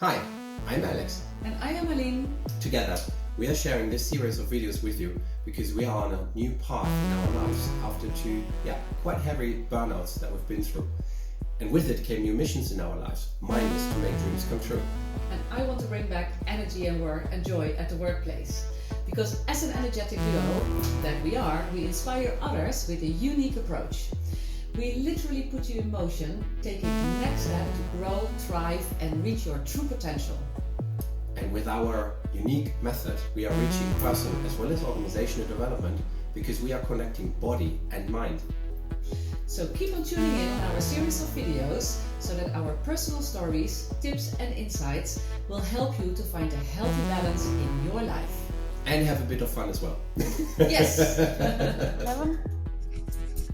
Hi, I'm Alex. And I am Aline. Together, we are sharing this series of videos with you because we are on a new path in our lives after two quite heavy burnouts that we've been through. And with it came new missions in our lives. Mine is to make dreams come true. And I want to bring back energy and work and joy at the workplace. Because as an energetic duo that we are, we inspire others with a unique approach. We literally put you in motion, taking the next step to grow, thrive and reach your true potential. And with our unique method, we are reaching personal as well as organizational development because we are connecting body and mind. So keep on tuning in on our series of videos so that our personal stories, tips and insights will help you to find a healthy balance in your life. And have a bit of fun as well. Yes!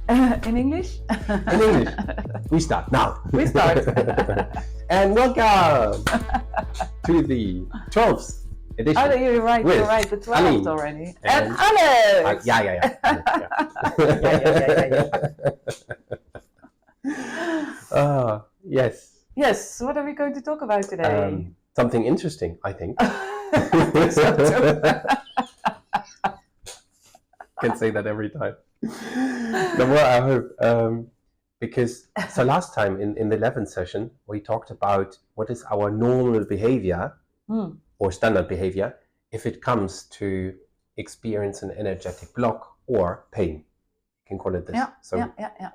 In English? In English. We start now. We start. And welcome to the 12th edition. Oh, you're right, the 12th Aline. already. And Alex! Yeah. Yes. Yes, what are we going to talk about today? Something interesting, I think. Can say that every time. No more, I hope. Because so last time in the 11th session, we talked about what is our normal behavior or standard behavior if it comes to experience an energetic block or pain. You can call it this.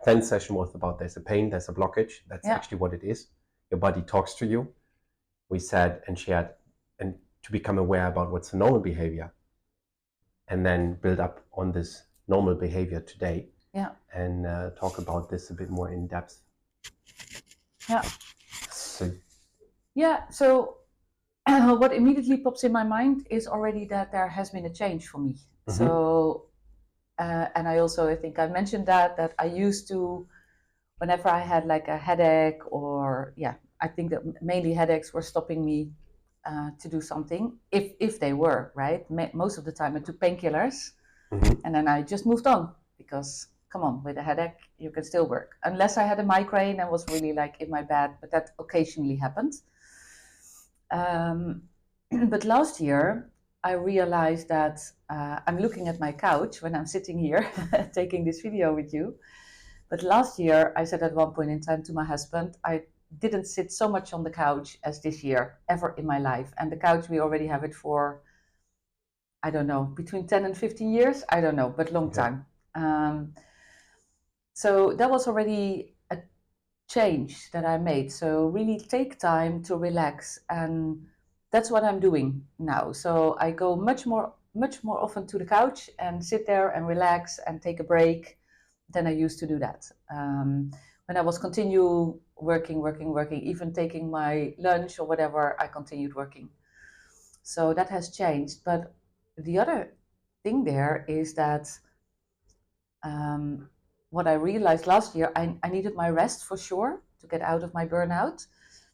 10th session was about there's a pain, there's a blockage. That's actually what it is. Your body talks to you. We said and shared and to become aware about what's the normal behavior and then build up on this normal behavior today and talk about this a bit more in depth. So what immediately pops in my mind is already that there has been a change for me. So and I think I mentioned that I used to, whenever I had like a headache or I think that mainly headaches were stopping me to do something, if they were, right? Most of the time I took painkillers and then I just moved on because, come on, with a headache, you can still work. Unless I had a migraine and was really like in my bed, but that occasionally happened. But last year, I realized that I'm looking at my couch when I'm sitting here taking this video with you. But last year, I said at one point in time to my husband, I didn't sit so much on the couch as this year, ever in my life. And the couch, we already have it for, I don't know, between 10 and 15 years. I don't know, but long time. So that was already a change that I made. So really take time to relax. And that's what I'm doing now. So I go much more often to the couch and sit there and relax and take a break than I used to do that. When I was continue working, even taking my lunch or whatever, I continued working. So that has changed. But the other thing there is that what I realized last year, I needed my rest for sure to get out of my burnout.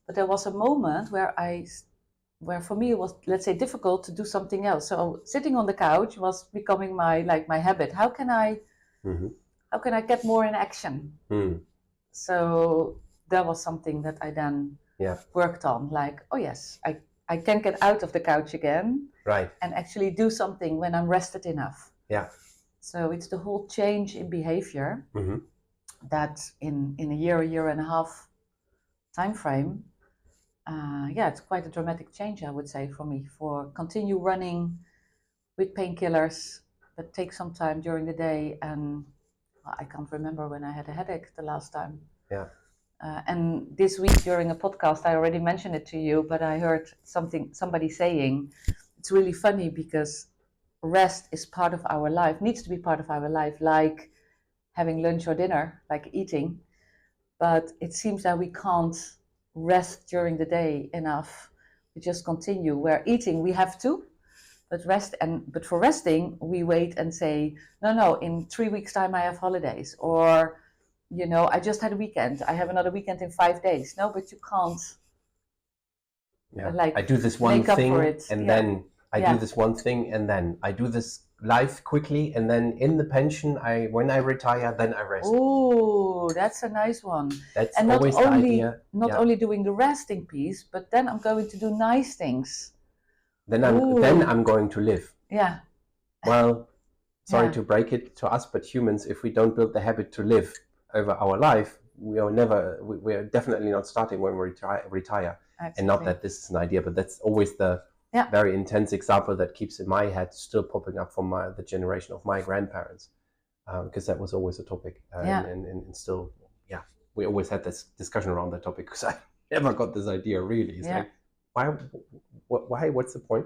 But there was a moment where for me it was, let's say, difficult to do something else. So sitting on the couch was becoming my habit. How can I get more in action? So that was something that I then worked on. Like, oh yes, I can get out of the couch again, right, and actually do something when I'm rested enough. Yeah. So it's the whole change in behavior that in a year and a half time frame. It's quite a dramatic change, I would say, for me. For continue running with painkillers that take some time during the day, and I can't remember when I had a headache the last time. And this week during a podcast, I already mentioned it to you, but I heard somebody saying, it's really funny because rest is part of our life, needs to be part of our life, like having lunch or dinner, like eating. But it seems that we can't rest during the day enough. We just continue. Where eating, we have to, but for resting, we wait and say, no, in 3 weeks time I have holidays, or I just had a weekend. I have another weekend in 5 days. No, but you can't. I do this one thing, and then I Yeah. do this one thing, and then I do this life quickly, and then in the pension, when I retire, then I rest. Oh, that's a nice one. That's And not always the only idea. not only doing the resting piece, but then I'm going to do nice things. Then Ooh. I'm going to live. Yeah. Well, sorry Yeah. to break it to us, but humans, if we don't build the habit to live over our life, we are definitely not starting when we retire. Exactly. And not that this is an idea, but that's always the very intense example that keeps in my head, still popping up from the generation of my grandparents, because that was always a topic. And still, we always had this discussion around that topic, because I never got this idea really. It's like, why? What's the point?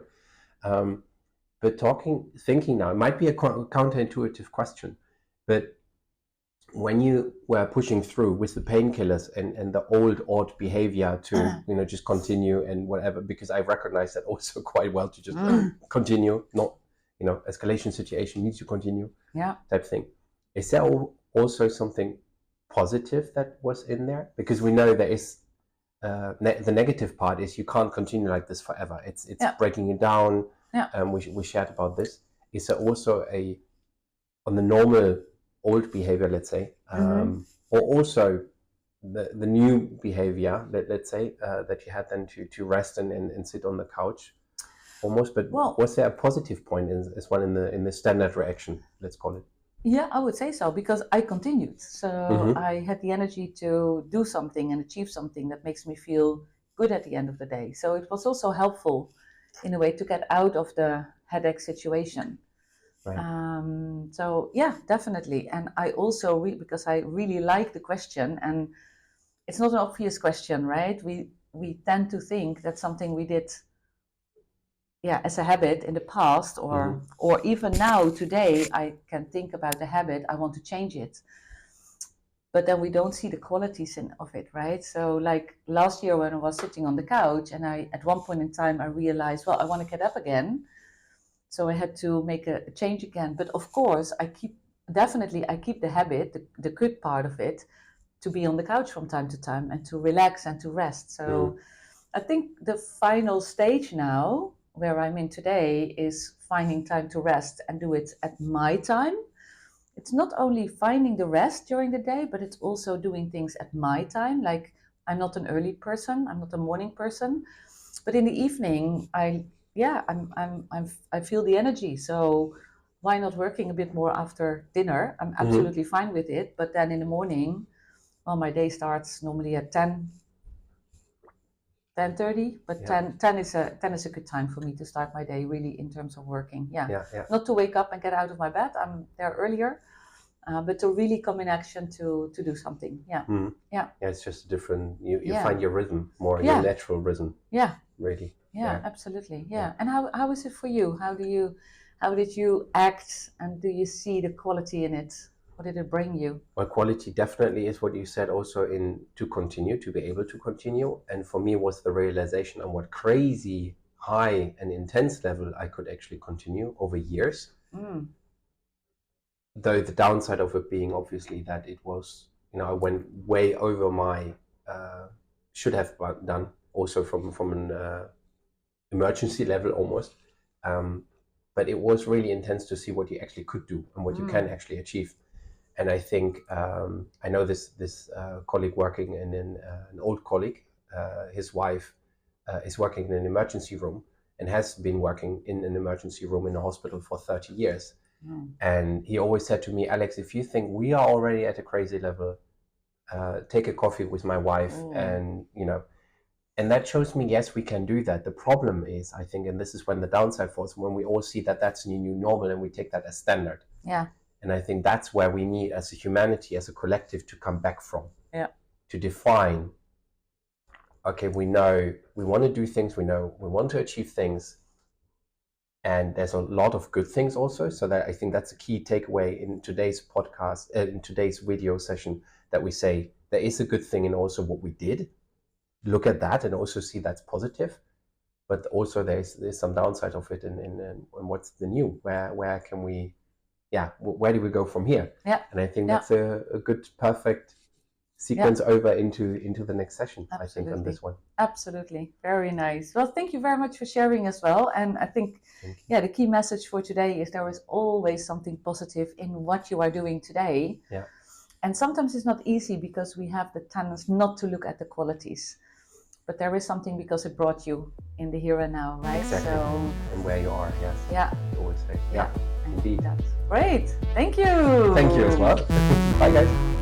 But thinking now, it might be a counterintuitive question, but when you were pushing through with the painkillers and the odd behavior to just continue and whatever, because I recognize that also quite well, to just continue, not escalation situation needs to continue, type thing. Is there also something positive that was in there? Because we know there is the negative part is you can't continue like this forever. It's breaking you down. We shared about this. Is there also on the normal old behavior, let's say, or also the new behavior, let's say, that you had then to rest and sit on the couch almost, but was there a positive point as well in the standard reaction, let's call it? Yeah, I would say so, because I continued. So I had the energy to do something and achieve something that makes me feel good at the end of the day. So it was also helpful in a way to get out of the headache situation. Right. So yeah, definitely. And I also, because I really like the question, and it's not an obvious question, right? We tend to think that's something we did as a habit in the past, or even now today I can think about the habit, I want to change it, but then we don't see the qualities of it, right? So like last year when I was sitting on the couch, and at one point in time I realized, well, I want to get up again, so I had to make a change again. But of course I keep the habit, the good part of it, to be on the couch from time to time and to relax and to rest. So I think the final stage now where I'm in today is finding time to rest and do it at my time. It's not only finding the rest during the day, but it's also doing things at my time. Like, I'm not an early person, I'm not a morning person, but in the evening, I feel the energy. So why not working a bit more after dinner? I'm absolutely fine with it. But then in the morning, well, my day starts normally at 10:30, but 10 is a good time for me to start my day, really, in terms of working. Not to wake up and get out of my bed, I'm there earlier, but to really come in action to do something. It's just a different, you find your rhythm more, your natural rhythm. Really. Absolutely. And how is it for you? How did you act, and do you see the quality in it? What did it bring you? Well, quality definitely is what you said, also to be able to continue. And for me, was the realization on what crazy high and intense level I could actually continue over years. Though the downside of it being obviously that it was, I went way over my should have done, also from an emergency level almost. But it was really intense to see what you actually could do and what you can actually achieve. And I think I know this colleague working in an old colleague. His wife is working in an emergency room and has been working in an emergency room in a hospital for 30 years. And he always said to me, Alex, if you think we are already at a crazy level, take a coffee with my wife. And and that shows me, yes, we can do that. The problem is, I think, and this is when the downside falls, when we all see that that's the new normal and we take that as standard. And I think that's where we need, as a humanity, as a collective, to come back from. To define, okay, we know we want to do things, we know we want to achieve things. And there's a lot of good things also. So that I think that's a key takeaway in today's podcast, in today's video session, that we say there is a good thing in also what we did. Look at that and also see that's positive. But also there's some downside of it, and what's the new? Where can we... where do we go from here? And I think that's a good, perfect sequence over into the next session. Absolutely. I think on this one. Absolutely, very nice. Well, thank you very much for sharing as well. And I think, the key message for today is there is always something positive in what you are doing today. Yeah. And sometimes it's not easy because we have the tendency not to look at the qualities. But there is something because it brought you in the here and now, right? Exactly. So, and where you are, yes. Yeah. I always say. Yeah. And Indeed. That's great. Thank you. Thank you as well. Bye, guys.